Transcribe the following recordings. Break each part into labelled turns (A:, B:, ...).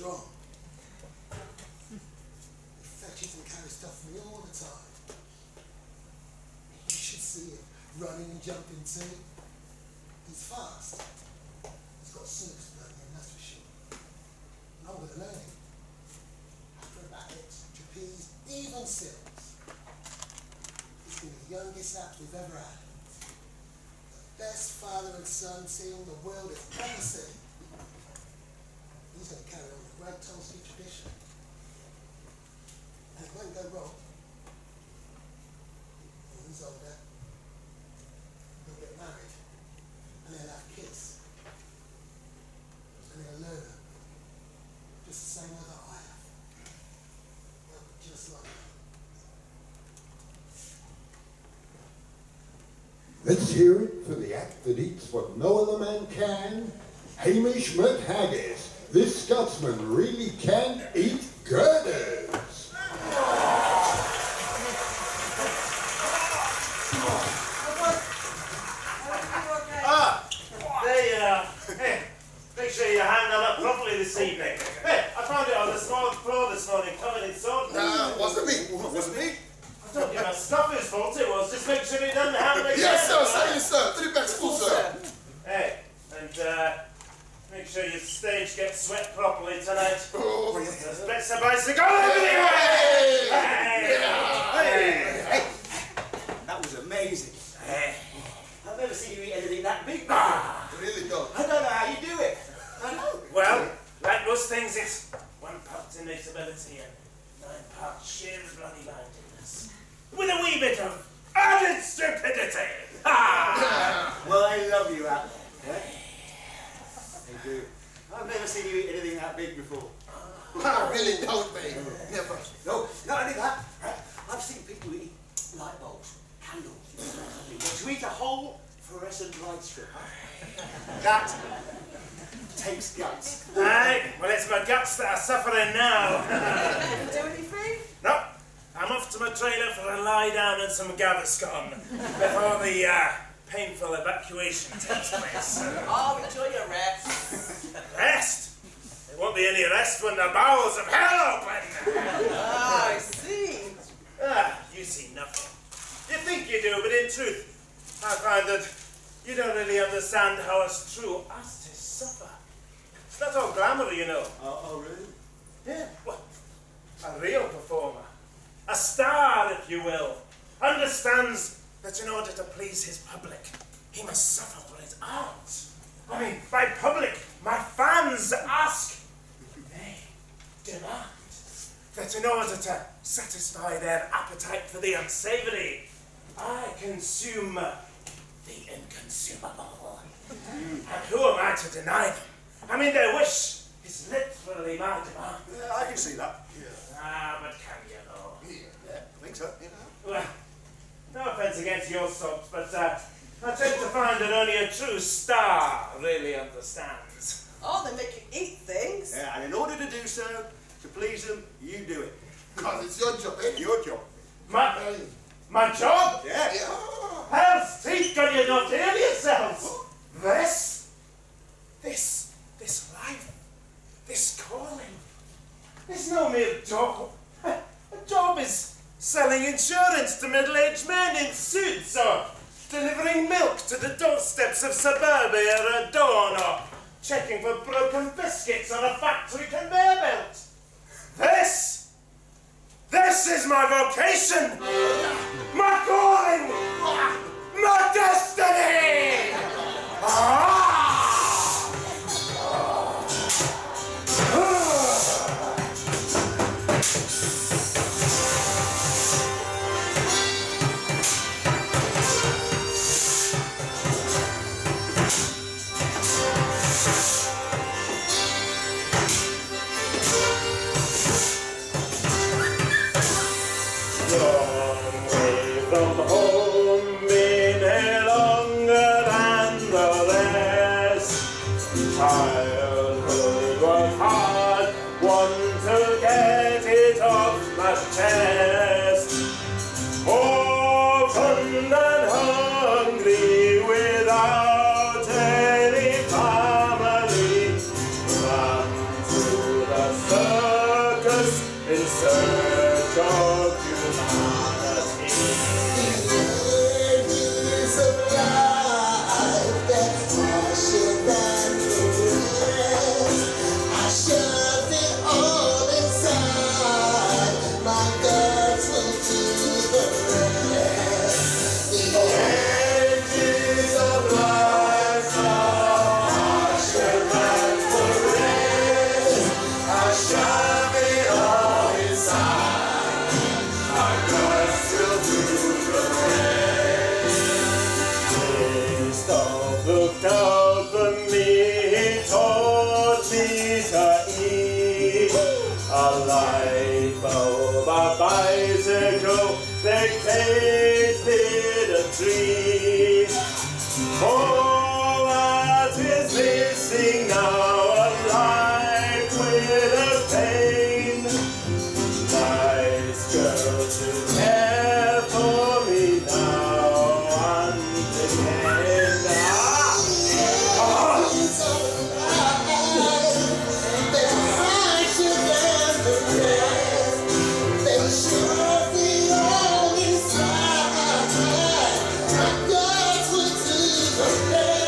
A: strong. He fetches and carries stuff for me all the time. You should see him running and jumping too. He's fast. He's got snooks bloody in, that's for sure. And I'm gonna learn him. Acrobatics, trapeze, even sills. He's been the youngest act we've ever had. The best father and son team the world has ever seen. He's going to carry on the great Tolstoy tradition. And it won't go wrong. When he's older, he'll get married. And they'll have kids. And they'll learn them. Just the same way that I have. They'll be just like me.
B: Let's hear it for the act that eats what no other man can. Hamish McHaggis. This Scotsman really can eat girders.
C: There you are. Hey, make sure you hang that up properly this evening. Hey, I found it on the small floor this morning, covered in sawdust.
D: Wasn't me. Wasn't me.
C: I don't give a stuff whose fault it was. Just make sure it doesn't happen again.
D: Yes, sir. Say sir. Put it back to full, sir.
C: Hey, and make sure your stage gets swept properly tonight.
D: Oh,
C: There's bits of bicycle everywhere!
E: Hey! That was amazing. I've never seen you eat anything that big before.
D: Really don't.
E: I don't know how you do it. I know.
C: Well, like most things, it's 1 part innate ability and 9 parts sheer bloody mindedness. With a wee bit of added stupidity!
E: Well, I love you out there. I do. I've never seen you eat anything that big before.
D: I really don't, mate. Never.
E: No, not only that. I've seen people eat light bulbs, candles. To eat a whole fluorescent light strip. That takes guts.
C: Aye, well, it's my guts that are suffering now.
F: Can you do anything?
C: No, I'm off to my trailer for a lie down and some Gaviscon before the painful evacuation takes place.
F: Oh, enjoy your rest.
C: Rest? There won't be any rest when the bowels of hell open.
F: Ah, I see.
C: You see nothing. You think you do, but in truth, I find that you don't really understand how us true artists suffer. It's not all glamour, you know.
E: Oh, really?
C: Yeah, well, a real performer, a star, if you will, understands that in order to please his public, he must suffer for his art. I mean, by public, my fans ask, nay, demand, that in order to satisfy their appetite for the unsavory, I consume the inconsumable. And who am I to deny them? I mean, their wish is literally my demand.
E: Yeah, I can see that.
C: Ah, but can you know?
E: Yeah, I think so.
C: Well, no offense against your sorts, but I tend to find that only a true star really understands.
F: Oh, they make you eat things.
E: Yeah, and in order to do so, to please them, you do it.
D: Because it's your job, ain't it?
E: Your job.
C: My job?
E: Yeah.
C: Hell's teeth, can you not hear yourselves? This life, this calling, is no mere job. A job is selling insurance to middle-aged men in suits, or delivering milk to the doorsteps of suburbia at dawn, or checking for broken biscuits on a factory conveyor belt. This is my vocation, my calling, my destiny! Oh. in search of humanity.
A: Edges of life that's harsher than the rest. I shoved it all inside. My guts will do the rest. The edges of life are harsher than the rest. I shove it all inside. My guts will do the rest.
C: Stop, looked out for me, he taught me to eat. A light bulb, a bicycle, they tasted a treat. All that is missing now, a life with a pain. Nice girl to care for me now and again.
A: edges of life, they're harsher than the rest. They shove it all inside. My guts will do the rest.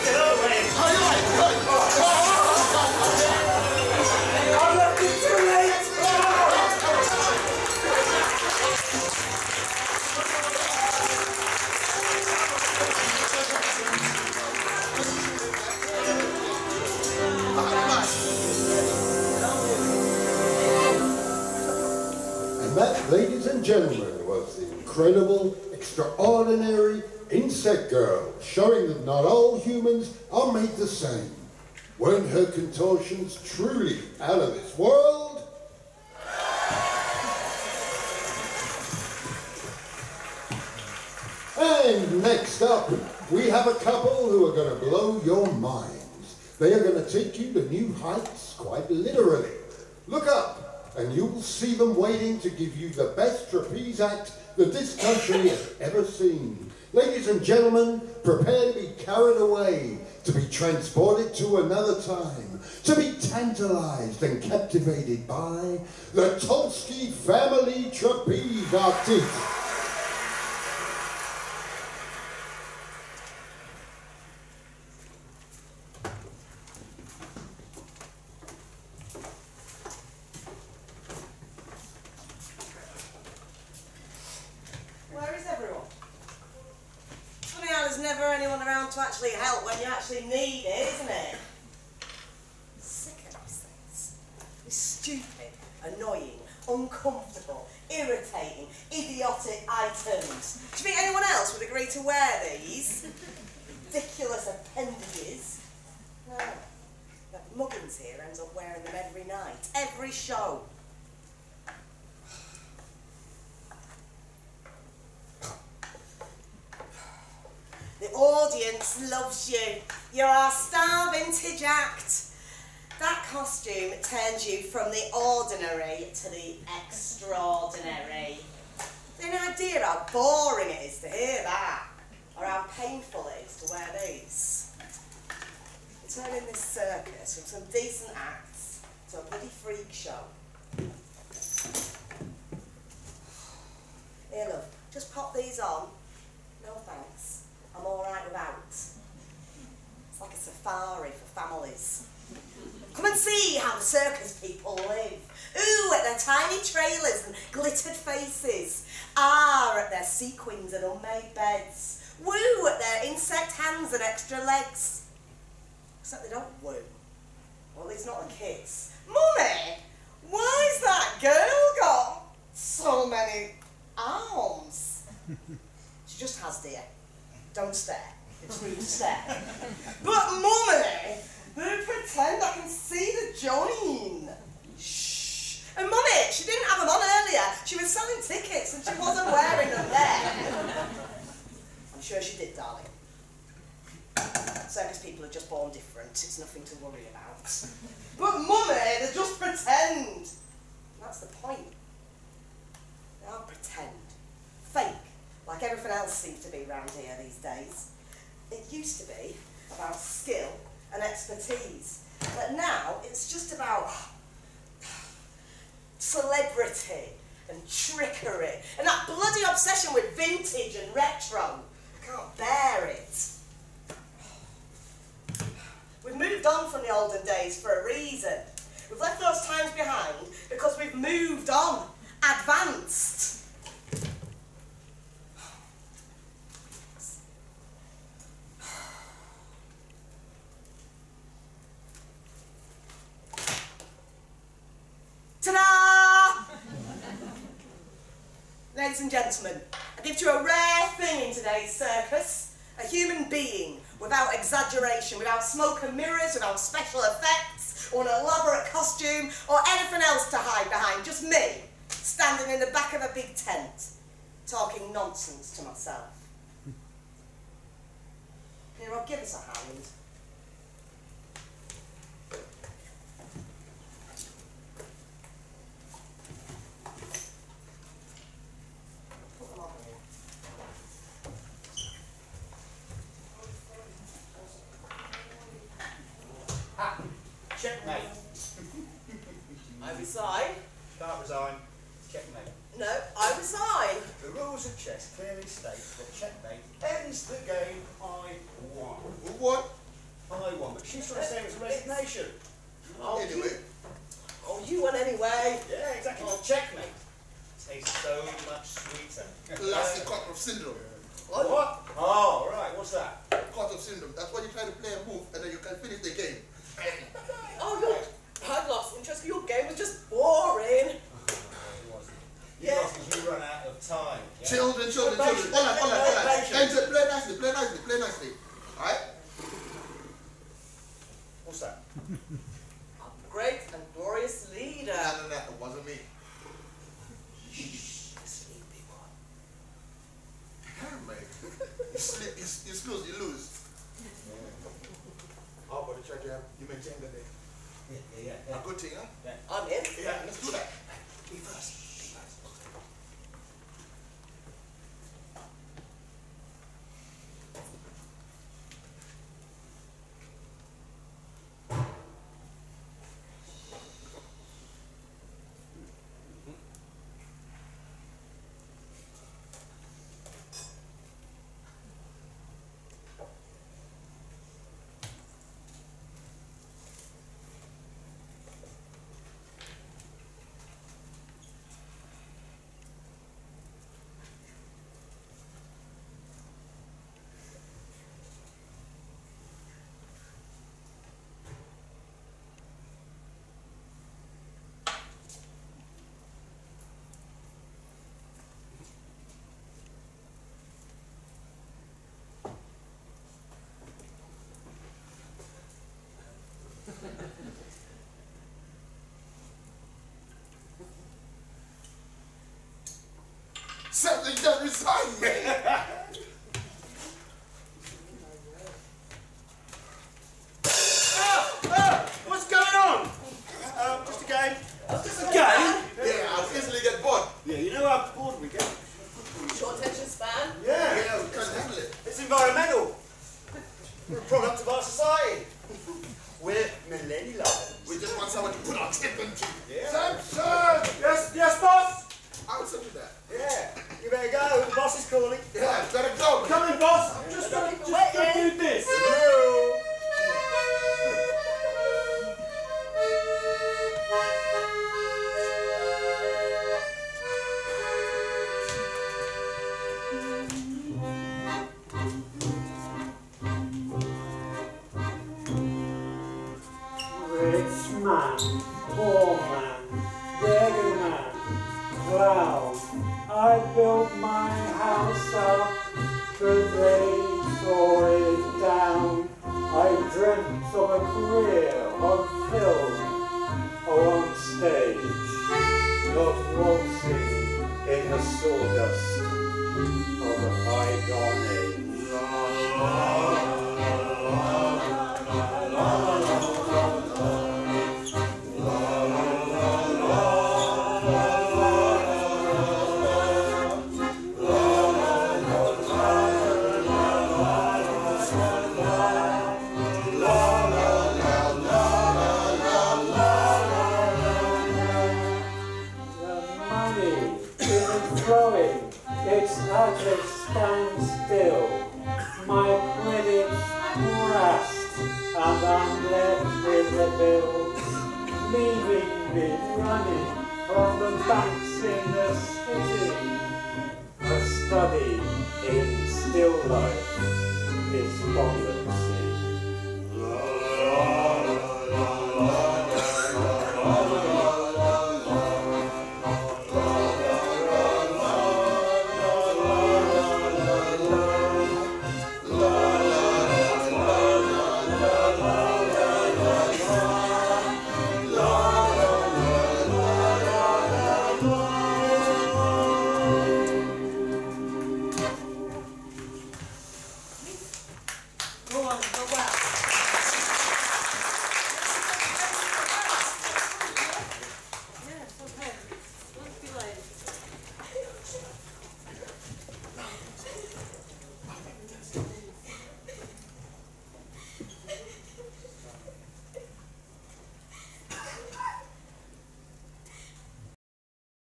C: Get away! I left it too late!
B: And that, ladies and gentlemen, was the incredible, extraordinary Insect Girl, showing that not all humans are made the same. Weren't her contortions truly out of this world? And next up, we have a couple who are going to blow your minds. They are going to take you to new heights, quite literally. Look up, and you will see them waiting to give you the best trapeze act that this country has ever seen. Ladies and gentlemen, prepare to be carried away, to be transported to another time, to be tantalized and captivated by the Tolsky family trapeze artists.
F: Where is everyone? Funny how there's never anyone around to actually help when you actually need it, isn't it? Sick of these things. These stupid, annoying, uncomfortable, irritating, idiotic items. Do you think anyone else would agree to wear these? Ridiculous appendages. No. But Muggins here ends up wearing them every night, every show. The audience loves you. You're our star vintage act. That costume turns you from the ordinary to the extraordinary. Do you have any idea how boring it is to hear that? Or how painful it is to wear these? You're turning this circus from some decent acts to a bloody freak show. Here, love, just pop these on. No thanks. I'm all right without. It's like a safari for families. Come and see how the circus people live. Ooh, at their tiny trailers and glittered faces. Ah, at their sequins and unmade beds. Woo, at their insect hands and extra legs. Except they don't woo. Well, at least not the kids. Mummy, why's that girl got so many arms? She just has, dear. Don't stare. It's rude to stare. But Mummy, they pretend I can see the join. Shh. And Mummy, she didn't have them on earlier. She was selling tickets and she wasn't wearing them then. I'm sure she did, darling. Circus people are just born different. It's nothing to worry about. But Mummy, they just pretend. That's the point. They aren't pretend. Fake, like everything else seems to be around here these days. It used to be about skill and expertise. But now it's just about celebrity and trickery and that bloody obsession with vintage and retro. I can't bear it. We've moved on from the olden days for a reason. We've left those times behind because we've moved on, advanced. Ta-da! Ladies and gentlemen, I give to you a rare thing in today's circus. A human being, without exaggeration, without smoke and mirrors, without special effects, or an elaborate costume, or anything else to hide behind. Just me, standing in the back of a big tent, talking nonsense to myself. Here, Rob, give us a hand.
E: Checkmate.
F: I resign.
E: Can't resign. Checkmate.
F: No, I resign.
E: The rules of chess clearly state that checkmate ends the game I won.
D: Who won?
E: I won, but she's trying to say it was a resignation.
D: Anyway.
F: Oh, you won anyway.
E: Yeah, exactly. Well, checkmate tastes so much sweeter.
D: Classic cut-off syndrome.
E: What? Oh, right. What's that?
D: Cut-off syndrome. That's when you try to play a move and then you can finish the game.
F: Oh, look, I'd lost interest. Your game was just boring.
E: You lost because you run out of time. Yeah?
D: Children. Hold on. Enter, play nicely. Alright?
E: What's that?
F: A great and glorious leader.
D: No, it wasn't me.
E: Shh, the sleepy one.
D: Damn, mate. You sleep, you snooze, you lose. How about the check you maintain the day?
E: Yeah.
D: A good thing, huh?
E: Yeah.
F: I'm in.
D: Yeah, let's do that.
E: Me first.
D: Something just resigned, man.
C: What's going on? Just a game. Just a game?
D: Yeah, I'll easily get bored.
C: Yeah, you know how bored we get.
F: Short attention span.
C: Yeah.
D: Yeah, we can't handle it.
C: It's environmental. We're a product of our society. We're millennials.
D: We just want someone to put our tip into.
C: Yeah.
D: Samson!
C: Yes, boss.
D: I'll send you that.
C: Yeah. You better go. The boss is calling.
D: Yeah, better go.
C: Come in, boss. I'm just gonna do this. Hello.
G: Rich man, poor man, dirty man, clown. I built my house up, but they tore it down. been running from the banks in the city. A study in still life, despondence.